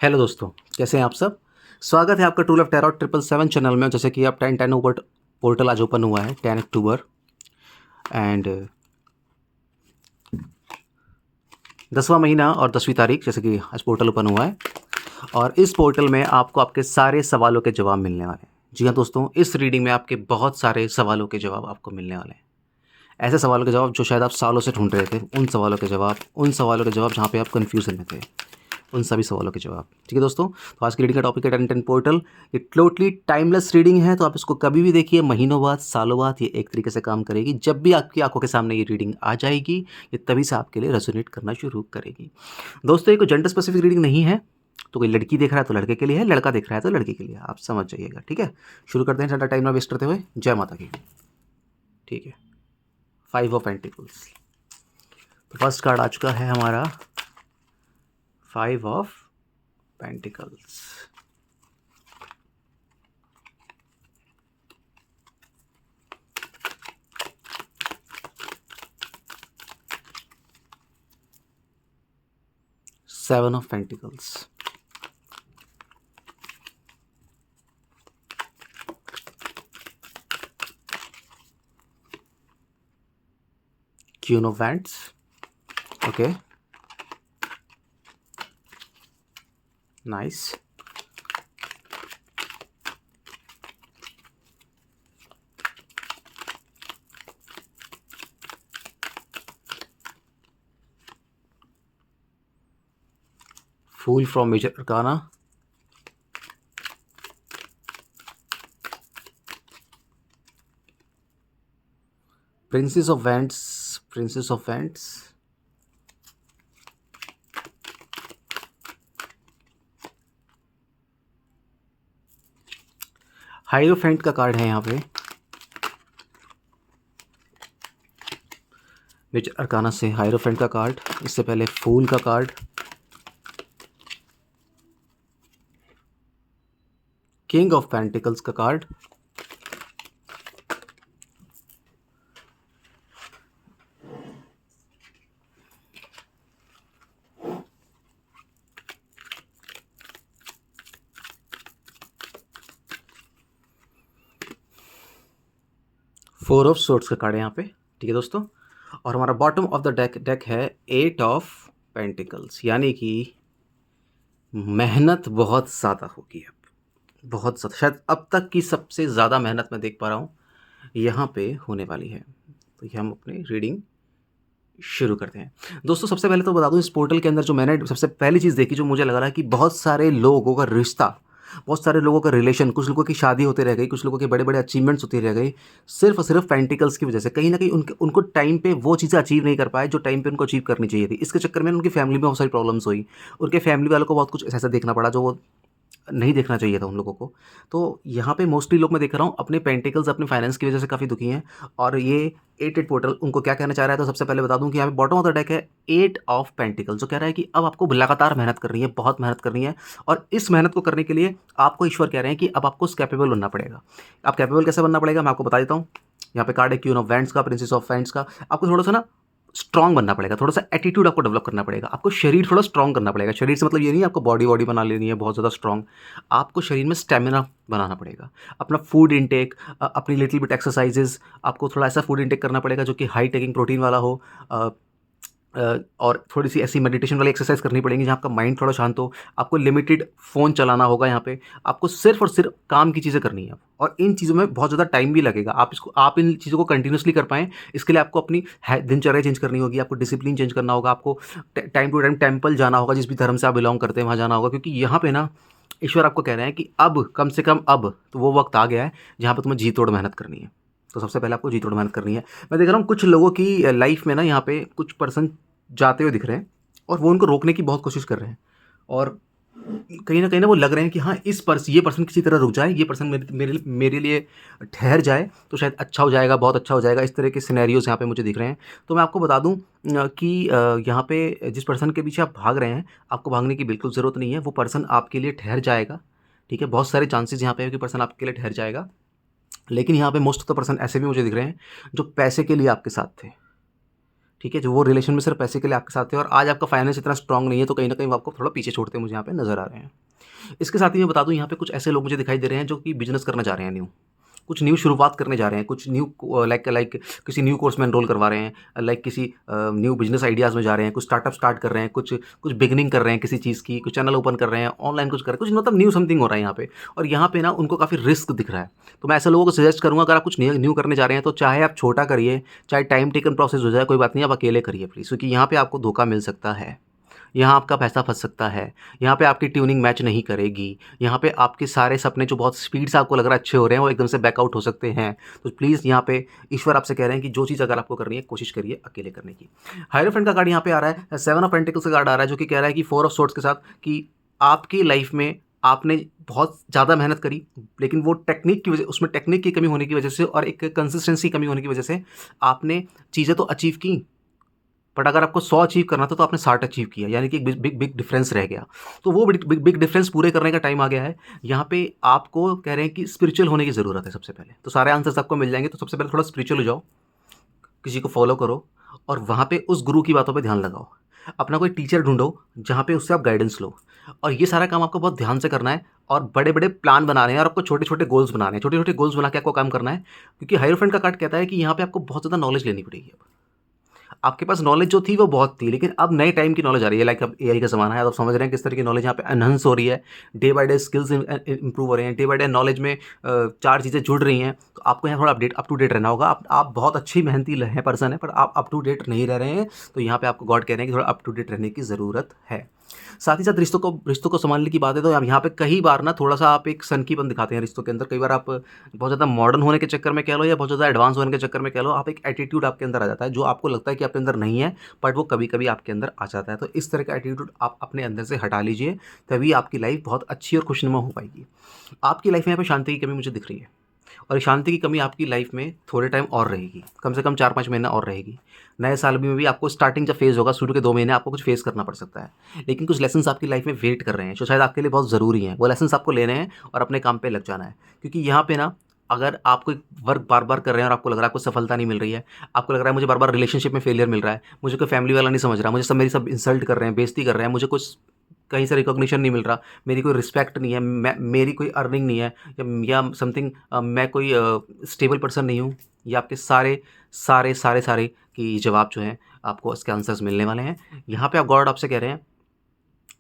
Hello दोस्तों, कैसे हैं आप सब। स्वागत है आपका ट्रू लव टैरोट 777 चैनल में। जैसे कि आप 10 ओवर पोर्टल आज ओपन हुआ है 10 अक्टूबर एंड 10वां महीना और 10वीं तारीख, जैसे कि आज पोर्टल ओपन हुआ है। और इस पोर्टल में आपको आपके सारे सवालों के जवाब मिलने वाले हैं। जी हाँ दोस्तों, इस रीडिंग में आपके बहुत सारे सवालों के जवाब आपको मिलने वाले हैं। ऐसे सवालों के जवाब जो शायद आप सालों से ढूंढ रहे थे, उन सवालों के जवाब जहाँ पे आप कन्फ्यूजन में थे, उन सभी सवालों के जवाब। ठीक है दोस्तों, तो आज की रीडिंग का टॉपिक है 10 पोर्टल। ये टोटली टाइमलेस रीडिंग है, तो आप इसको कभी भी देखिए, महीनों बाद, सालों बाद, ये एक तरीके से काम करेगी। जब भी आपकी आंखों के सामने ये रीडिंग आ जाएगी, ये तभी से आपके लिए रेजोनेट करना शुरू करेगी। दोस्तों, ये कोई जेंडर स्पेसिफिक रीडिंग नहीं है। तो कोई लड़की देख रहा है तो लड़के के लिए है, लड़का देख रहा है तो लड़की के लिए है। आप समझ जाइएगा, ठीक है। शुरू करते हैं, ज़्यादा टाइम ना वेस्ट करते हुए। जय माता की। ठीक है, 5 ऑफ पेंटिकल्स। तो फर्स्ट कार्ड आ चुका है हमारा 5 of pentacles. Seven of Pentacles. Queen of Wands. Okay. Nice. Fool from Major Arcana. Princess of Wands. Princess of Wands. हाइरोफेंट का कार्ड है यहाँ पे। मेजर अरकाना से हाइरोफेंट का कार्ड, इससे पहले फूल का कार्ड, किंग ऑफ पेंटिकल्स का कार्ड, फोर ऑफ सोर्ड्स का कार्ड है यहाँ पे। ठीक है दोस्तों, और हमारा बॉटम ऑफ द डेक है 8 ऑफ पेंटिकल्स, यानी कि मेहनत बहुत ज़्यादा होगी अब, बहुत ज़्यादा, शायद अब तक की सबसे ज़्यादा मेहनत मैं देख पा रहा हूँ यहाँ पे होने वाली है। तो ये हम अपनी रीडिंग शुरू करते हैं। दोस्तों, सबसे पहले तो बता दूं, इस पोर्टल के अंदर जो मैंने सबसे पहली चीज़ देखी, जो मुझे लग रहा है कि बहुत सारे लोगों का रिश्ता, बहुत सारे लोगों का रिलेशन, कुछ लोगों की शादी होते रह गई, कुछ लोगों के बड़े बड़े अचीवमेंट्स होते रह गई, सिर्फ और सिर्फ पेंटिकल्स की वजह से। कहीं ना कहीं उनको टाइम पे वो चीज़ें अचीव नहीं कर पाए जो टाइम पे उनको अचीव करनी चाहिए थी। इसके चक्कर में उनकी फैमिली में बहुत सारी प्रॉब्लम्स हुई, उनके फैमिली वालों को बहुत कुछ ऐसा देखना पड़ा जो वो नहीं देखना चाहिए था उन लोगों को। तो यहाँ पे मोस्टली लोग मैं देख रहा हूँ अपने पेंटिकल्स, अपने फाइनेंस की वजह से काफ़ी दुखी हैं। और ये 8 पोर्टल उनको क्या कहना चाह रहा है, तो सबसे पहले बता दूं कि यहाँ पे बॉटम ऑफ द डेक है 8 ऑफ पेंटिकल्स, जो कह रहा है कि अब आपको लगातार मेहनत करनी है, बहुत मेहनत करनी है। और इस मेहनत को करने के लिए आपको ईश्वर कह रहे हैं कि अब आपको कैपेबल बनना पड़ेगा। अब कैपेबल कैसे बनना पड़ेगा, मैं आपको बता देता हूँ। यहाँ पे कार्ड है क्वीन ऑफ वैंड्स का, प्रिंसेस ऑफ वैंड्स का। आपको थोड़ा सा ना स्ट्रांग बनना पड़ेगा, थोड़ा सा एटीट्यूड आपको डेवलप करना पड़ेगा, आपको शरीर थोड़ा स्ट्रांग करना पड़ेगा। शरीर से मतलब ये नहीं आपको बॉडी बॉडी बना लेनी है बहुत ज़्यादा स्ट्रांग, आपको शरीर में स्टेमिना बनाना पड़ेगा। अपना फूड इनटेक, अपनी लिटिल बिट एक्सरसाइजेज, आपको थोड़ा ऐसा फूड इनटेक करना पड़ेगा जो कि हाई टेकिंग प्रोटीन वाला हो। और थोड़ी सी ऐसी मेडिटेशन वाली एक्सरसाइज करनी पड़ेगी जहाँ आपका माइंड थोड़ा शांत हो। आपको लिमिटेड फ़ोन चलाना होगा यहाँ पे, आपको सिर्फ और सिर्फ काम की चीज़ें करनी है। और इन चीज़ों में बहुत ज़्यादा टाइम भी लगेगा। आप इन चीज़ों को कंटिन्यूसली कर पाएँ, इसके लिए आपको अपनी दिनचर्या चेंज करनी होगी, आपको डिसिप्लिन चेंज करना होगा, आपको टाइम टू टाइम टेम्पल जाना होगा, जिस भी धर्म से आप बिलोंग करते हैं वहाँ जाना होगा। क्योंकि यहाँ पे ना ईश्वर आपको कह रहे हैं कि अब कम से कम अब तो वो वक्त आ गया है जहाँ पर तुम्हें जी तोड़ मेहनत करनी है। तो सबसे पहले आपको जी तोड़ मेहनत करनी है। मैं देख रहा हूँ कुछ लोगों की लाइफ में ना, यहाँ पे कुछ पर्सन जाते हुए दिख रहे हैं और वो उनको रोकने की बहुत कोशिश कर रहे हैं। और कहीं ना वो लग रहे हैं कि हाँ, ये पर्सन किसी तरह रुक जाए, ये पर्सन मेरे लिए ठहर जाए तो शायद अच्छा हो जाएगा, बहुत अच्छा हो जाएगा। इस तरह के सिनेरियोज यहाँ पे मुझे दिख रहे हैं। तो मैं आपको बता दूं कि यहाँ पे जिस पर्सन के पीछे आप भाग रहे हैं, आपको भागने की बिल्कुल ज़रूरत नहीं है। वो पर्सन आपके लिए ठहर जाएगा। ठीक है, बहुत सारे चांसेस यहाँ पे है कि पर्सन आपके लिए ठहर जाएगा। लेकिन यहाँ पे मोस्ट ऑफ द पर्सन ऐसे भी मुझे दिख रहे हैं जो पैसे के लिए आपके साथ थे, ठीक है, जो वो रिलेशन में सिर्फ पैसे के लिए आपके साथ थे और आज आपका फाइनेंस इतना स्ट्रांग नहीं है, तो कहीं ना कहीं वो आपको थोड़ा पीछे छोड़ते मुझे यहाँ पे नजर आ रहे हैं। इसके साथ ही मैं बता दूं, यहाँ पे कुछ ऐसे लोग मुझे दिखाई दे रहे हैं जो कि बिजनेस करना चाह रहे हैं, न्यू कुछ न्यू शुरुआत करने जा रहे हैं, कुछ न्यू लाइक किसी न्यू कोर्स में एनरोल करवा रहे हैं, लाइक किसी न्यू बिजनेस आइडियाज़ में जा रहे हैं, कुछ स्टार्टअप स्टार्ट कर रहे हैं, कुछ कुछ बिगनिंग कर रहे हैं किसी चीज़ की, कुछ चैनल ओपन कर रहे हैं, ऑनलाइन कुछ कर रहे हैं, कुछ मतलब न्यू समथिंग हो रहा है यहाँ पे। और यहाँ पे ना उनको काफ़ी रिस्क दिख रहा है। तो मैं ऐसे लोगों को सजेस्ट करूँगा, अगर आप कुछ न्यू करने जा रहे हैं तो चाहे आप छोटा करिए, चाहे टाइम टेकन प्रोसेस हो जाए, कोई बात नहीं, आप अकेले करिए प्लीज़, क्योंकि यहाँ पे आपको धोखा मिल सकता है, यहाँ आपका पैसा फंस सकता है, यहाँ पे आपकी ट्यूनिंग मैच नहीं करेगी, यहाँ पे आपके सारे सपने जो बहुत स्पीड से आपको लग रहा है अच्छे हो रहे हैं वो एकदम से बैकआउट हो सकते हैं। तो प्लीज़ यहाँ पे ईश्वर आपसे कह रहे हैं कि जो चीज़ अगर आपको करनी है कोशिश करिए अकेले करने की। हायरोफेंट का कार्ड यहाँ पे आ रहा है, 7 ऑफ पेंटिकल्स का कार्ड आ रहा है, जो कि कह रहा है कि 4 ऑफ सोर्ड्स के साथ कि आपकी लाइफ में आपने बहुत ज़्यादा मेहनत करी, लेकिन वो टेक्निक की वजह, उसमें टेक्निक की कमी होने की वजह से और एक कंसिस्टेंसी कमी होने की वजह से आपने चीज़ें तो अचीव की, बट अगर आपको 100 अचीव करना था तो आपने 60 अचीव किया, यानी कि एक बिग बिग डिफरेंस रह गया। तो वो बिग डिफरेंस पूरे करने का टाइम आ गया है। यहाँ पे आपको कह रहे हैं कि स्पिरिचुअल होने की ज़रूरत है सबसे पहले, तो सारे आंसर्स आपको मिल जाएंगे। तो सबसे पहले थोड़ा स्पिरिचुअल हो जाओ, किसी को फॉलो करो और वहाँ पे उस गुरु की बातों पे ध्यान लगाओ, अपना कोई टीचर ढूंढो जहाँ पे उससे आप गाइडेंस लो। और ये सारा काम आपको बहुत ध्यान से करना है और बड़े बड़े प्लान बनाने हैं और आपको छोटे छोटे गोल्स बनाने हैं, छोटे छोटे गोल्स बना के आपको काम करना है, क्योंकि हायरोफेंट का कार्ड कहता है कि यहाँ पे आपको बहुत ज़्यादा नॉलेज लेनी पड़ेगी। अब आपके पास नॉलेज जो थी वो बहुत थी, लेकिन अब नए टाइम की नॉलेज आ रही है, लाइक अब एआई का ज़माना है, तो आप समझ रहे हैं किस तरह की नॉलेज यहाँ पे एनहांस हो रही है, day by day skills improve हो रहे हैं, डे बाय डे नॉलेज में 4 चीज़ें जुड़ रही हैं। तो आपको यहाँ थोड़ा अप टू डेट रहना होगा। आप बहुत अच्छी मेहनती हैं पर्सन है, पर आप अप टू डेट नहीं रह रहे हैं, तो यहाँ पे आपको गॉड कह रहे हैं कि थोड़ा अप टू डेट रहने की ज़रूरत है। साथ ही साथ रिश्तों को संभालने की बात है, तो अब यहाँ पे कई बार ना थोड़ा सा आप एक सनकीपन दिखाते हैं रिश्तों के अंदर। कई बार आप बहुत ज़्यादा मॉडर्न होने के चक्कर में कह लो या बहुत ज़्यादा एडवांस होने के चक्कर में कह लो, आप एक एटीट्यूड आपके अंदर आ जाता है जो आपको लगता है कि आपके अंदर नहीं है, बट वो कभी कभी आपके अंदर आ जाता है। तो इस तरह का एटीट्यूड आप अपने अंदर से हटा लीजिए, तभी आपकी लाइफ बहुत अच्छी और खुशनुमा हो पाएगी। आपकी लाइफ में यहाँ पे शांति की कमी मुझे दिख रही है, और शांति की कमी आपकी लाइफ में थोड़े टाइम और रहेगी, कम से कम 4-5 महीना और रहेगी। नए साल में भी आपको स्टार्टिंग जब फेज़ होगा, शुरू के 2 महीने आपको कुछ फेस करना पड़ सकता है, लेकिन कुछ लेसन्स आपकी लाइफ में वेट कर रहे हैं जो शायद आपके लिए बहुत ज़रूरी हैं। वो लेसन्स आपको लेने हैं और अपने काम पे लग जाना है, क्योंकि यहाँ पे ना अगर आप कोई वर्क बार बार कर रहे हैं और आपको लग रहा है आपको सफलता नहीं मिल रही है, आपको लग रहा है मुझे बार बार रिलेशनशिप में फेलियर मिल रहा है, मुझे कोई फैमिली वाला नहीं समझ रहा, मुझे सब मेरी सब इंसल्ट कर रहे हैं, बेइज्जती कर रहे हैं, मुझे कुछ कहीं से रिकॉग्निशन नहीं मिल रहा, मेरी कोई रिस्पेक्ट नहीं है, मेरी कोई अर्निंग नहीं है, या समथिंग, मैं कोई स्टेबल पर्सन नहीं हूँ, ये आपके सारे सारे सारे सारे की जवाब जो हैं आपको इसके आंसर्स मिलने वाले हैं। यहाँ पे आप गॉड आपसे कह रहे हैं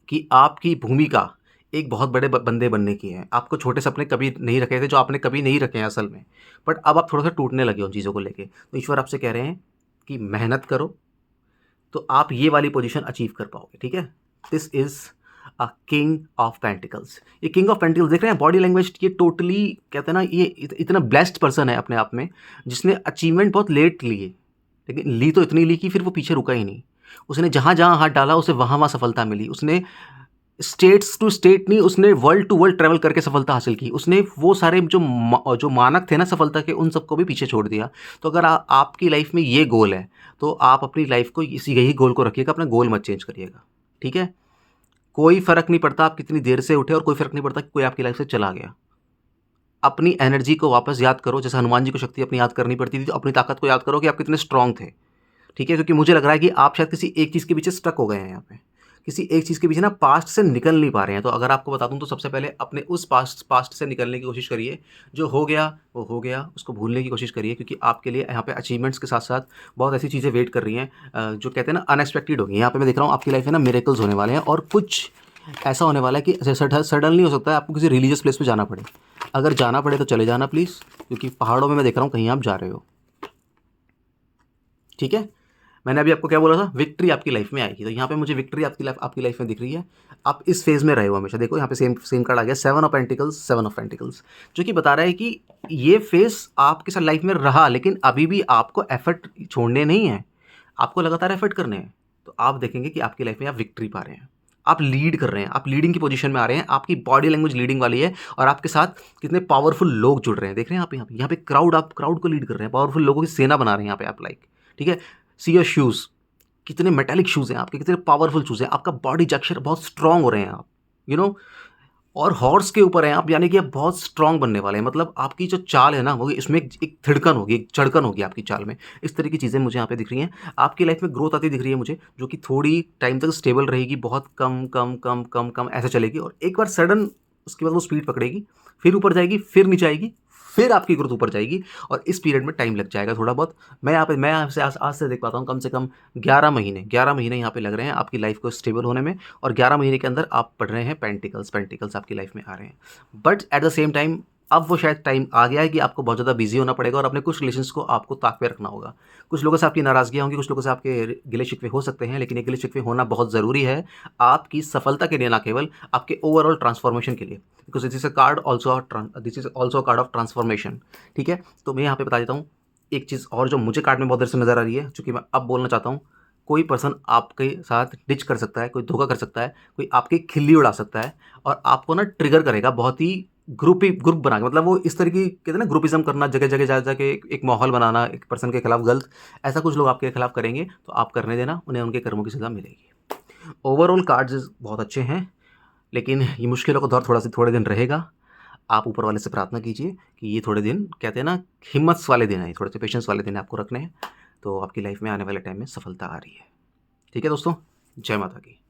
कि आपकी भूमिका एक बहुत बड़े बंदे बनने की है। आपको छोटे सपने कभी नहीं रखे थे, जो आपने कभी नहीं रखे हैं असल में, बट अब आप थोड़ा सा टूटने लगे उन चीज़ों को लेके। तो ईश्वर आपसे कह रहे हैं कि मेहनत करो, तो आप ये वाली पोजीशन अचीव कर पाओगे। ठीक है, this is a king of pentacles. ये किंग ऑफ पेंटिकल्स देख रहे हैं, बॉडी लैंग्वेज ये टोटली कहते हैं ना, ये इतना ब्लेस्ड पर्सन है अपने आप में, जिसने अचीवमेंट बहुत लेट लिए, लेकिन ली तो इतनी ली कि फिर वो पीछे रुका ही नहीं। उसने जहाँ जहाँ हाथ डाला उसे वहाँ वहाँ सफलता मिली। उसने स्टेट्स टू स्टेट नहीं, उसने वर्ल्ड टू वर्ल्ड ट्रैवल करके सफलता हासिल की। उसने वो सारे जो मानक थे ना सफलता के, उन सबको भी पीछे छोड़ दिया। तो अगर आपकी लाइफ में ये गोल है, तो आप अपनी लाइफ को यही गोल को रखिएगा, अपना गोल मत चेंज करिएगा। ठीक है, कोई फ़र्क नहीं पड़ता आप कितनी देर से उठे, और कोई फ़र्क नहीं पड़ता कि कोई आपकी लाइफ से चला गया। अपनी एनर्जी को वापस याद करो, जैसे हनुमान जी को शक्ति अपनी याद करनी पड़ती थी, तो अपनी ताकत को याद करो कि आप कितने स्ट्रांग थे। ठीक है, क्योंकि मुझे लग रहा है कि आप शायद किसी एक चीज़ के पीछे स्टक हो गए हैं यहाँ पे, किसी एक चीज़ के पीछे ना पास्ट से निकल नहीं पा रहे हैं। तो अगर आपको बता दूं, तो सबसे पहले अपने उस पास्ट से निकलने की कोशिश करिए। जो हो गया वो हो गया, उसको भूलने की कोशिश करिए, क्योंकि आपके लिए यहाँ पे अचीवमेंट्स के साथ साथ बहुत ऐसी चीज़ें वेट कर रही हैं जो कहते हैं ना अनएक्सपेक्टेड होगी। यहाँ पे मैं देख रहा हूँ आपकी लाइफ में ना मिरेकल्स होने वाले हैं, और कुछ ऐसा होने वाला है कि सडनली हो सकता है आपको किसी रिलीजियस प्लेस पे जाना पड़े। अगर जाना पड़े तो चले जाना प्लीज़, क्योंकि पहाड़ों में मैं देख रहा हूँ कहीं आप जा रहे हो। ठीक है, मैंने अभी आपको क्या बोला था, विक्ट्री आपकी लाइफ में आएगी। तो यहाँ पे मुझे विक्ट्री आपकी लाइफ में दिख रही है। आप इस फेज़ में रहे हो हमेशा। देखो यहाँ पे सेम कार्ड आ गया, 7 ऑफ पेंटिकल्स, जो कि बता रहा है कि ये फेज़ आपके साथ लाइफ में रहा, लेकिन अभी भी आपको एफर्ट छोड़ने नहीं है, आपको लगातार एफर्ट करने हैं। तो आप देखेंगे कि आपकी लाइफ में आप विक्ट्री पा रहे हैं, आप लीड कर रहे हैं, आप लीडिंग की पोजीशन में आ रहे हैं, आपकी बॉडी लैंग्वेज लीडिंग वाली है, और आपके साथ कितने पावरफुल लोग जुड़ रहे हैं। देख रहे हैं आप यहाँ पे क्राउड, आप क्राउड को लीड कर रहे हैं, पावरफुल लोगों की सेना बना रहे हैं यहाँ पे आप, लाइक। ठीक है, सी योर शूज़, कितने मेटालिक शूज़ हैं आपके, कितने पावरफुल शूज़ हैं, आपका बॉडी जक्शर बहुत स्ट्रांग हो रहे हैं आप, यू नो। और हॉर्स के ऊपर हैं आप, यानी कि आप बहुत स्ट्रांग बनने वाले हैं। मतलब आपकी जो चाल है ना, वो इसमें एक थिड़कन होगी, एक चढ़कन होगी आपकी चाल में। इस तरह की चीज़ें मुझे यहाँ पे दिख रही हैं। आपकी लाइफ में ग्रोथ आती दिख रही है मुझे, जो कि थोड़ी टाइम तक स्टेबल रहेगी, बहुत कम कम कम कम कम ऐसे चलेगी, और एक बार सडन उसके बाद वो स्पीड पकड़ेगी, फिर ऊपर जाएगी, फिर नीचे आएगी, फिर आपकी ग्रोथ ऊपर जाएगी। और इस पीरियड में टाइम लग जाएगा थोड़ा बहुत। मैं आपसे आज से देख पाता हूँ कम से कम 11 महीने यहाँ पे लग रहे हैं आपकी लाइफ को स्टेबल होने में। और 11 महीने के अंदर आप पढ़ रहे हैं पेंटिकल्स आपकी लाइफ में आ रहे हैं। But at the same time अब वो शायद टाइम आ गया है कि आपको बहुत ज़्यादा बिजी होना पड़ेगा, और अपने कुछ रिलेशंस को आपको ताक पे रखना होगा। कुछ लोगों से आपकी नाराज़गियाँ होंगी, कुछ लोगों से आपके गिले शिकवे हो सकते हैं, लेकिन ये गिले शिकवे होना बहुत ज़रूरी है आपकी सफलता के लिए, ना केवल आपके ओवरऑल ट्रांसफॉर्मेशन के लिए। Because this is a card of transformation. ठीक है, तो मैं यहाँ पे बता देता हूँ एक चीज़ और जो मुझे कार्ड में बहुत देर से नज़र आ रही है, चूँकि मैं अब बोलना चाहता हूँ। कोई पर्सन आपके साथ डिच कर सकता है, कोई धोखा कर सकता है, कोई आपकी खिल्ली उड़ा सकता है, और आपको ना ट्रिगर करेगा बहुत ही ग्रुप बना के। मतलब वो इस तरह की कहते हैं ना, ग्रुपिज्म करना, जगह जगह जा जाके एक माहौल बनाना एक पर्सन के खिलाफ गलत, ऐसा कुछ लोग आपके खिलाफ करेंगे, तो आप करने देना, उन्हें उनके कर्मों की सज़ा मिलेगी। ओवरऑल कार्ड्स बहुत अच्छे हैं, लेकिन ये मुश्किलों का दौर थोड़े दिन रहेगा। आप ऊपर वाले से प्रार्थना कीजिए कि ये थोड़े दिन, कहते हैं ना, हिम्मत वाले दिन है, थोड़े से पेशेंस वाले दिन आपको रखने हैं, तो आपकी लाइफ में आने वाले टाइम में सफलता आ रही है। ठीक है दोस्तों, जय माता की।